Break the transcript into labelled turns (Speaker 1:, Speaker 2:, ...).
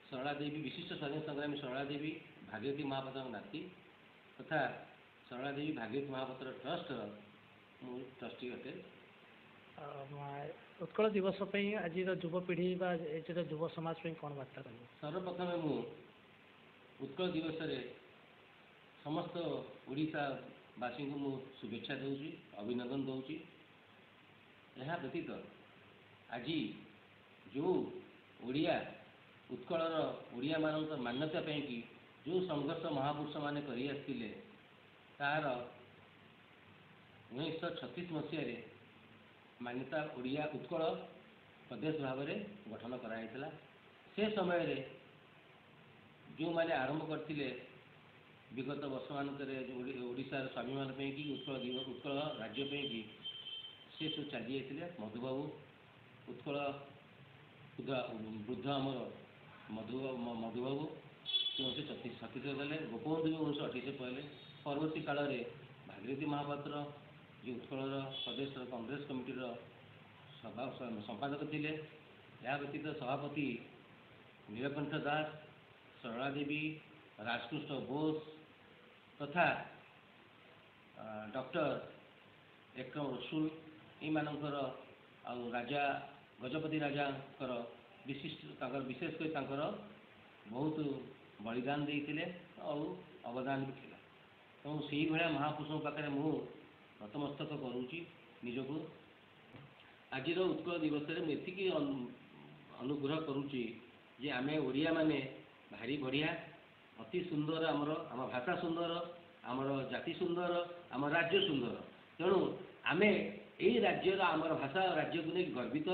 Speaker 1: सरला देवी विशिष्ट स्वाधीन संग्रामी सरला देवी भागीरथी महापात्र नाती तथा सरला देवी भागीरथी महापात्र ट्रस्ट ट्रस्टी अटे।
Speaker 2: उत्कल दिवस आज युवपीढ़ी युव समाज कौन बार्ता रही?
Speaker 1: सर्वप्रथम मु उत्कल दिवस रे समस्त ओडिशावासी को मु शुभेच्छा दूसरी अभिनंदन दूसरी। यह व्यतीत आज जो ओडिया उत्कलर ओडिया मान मान्यता कि जो संघर्ष महापुरुष मैंने कर तार 1936 मसीह मान्यता ओडिया उत्कल प्रदेश भाव में गठन कराइला। से समय रे जो मैंने आरंभ करते विगत वर्ष मानक ओडिशार स्वाभिमान कि उत्कल राज्य कि से सब चली जाते मधुबाबू उत्कल वृद्ध आमर मधुबाबू 1936 गले गोपबंधु भी 1928 पहले परवर्ती काल में भागीरथी महापात्र जो उत्कलर प्रदेश कांग्रेस कमिटीर संपादक थे। यह व्यतीत सभापति नीलकंठ दास सरला देवी राजकृष्ण बोस तथा डॉक्टर एकम रसुल यमानकर राजा गजपति राजा विशिष्ट विशेषकर बहुत बलिदान देते और अवदान भी था। तेणु से भाया महापुरुषों पाखे मु नतमस्तक करुँची निजक। आज उत्कल दिवस में एति अनुग्रह करुँची जे आम ओडिया माने भारी बढ़िया अति सुंदर आम भाषा सुंदर आमर जाति सुंदर आम राज्य सुंदर। तेणु आम यही राज्यर आमर भाषा राज्य को लेकिन गर्वित।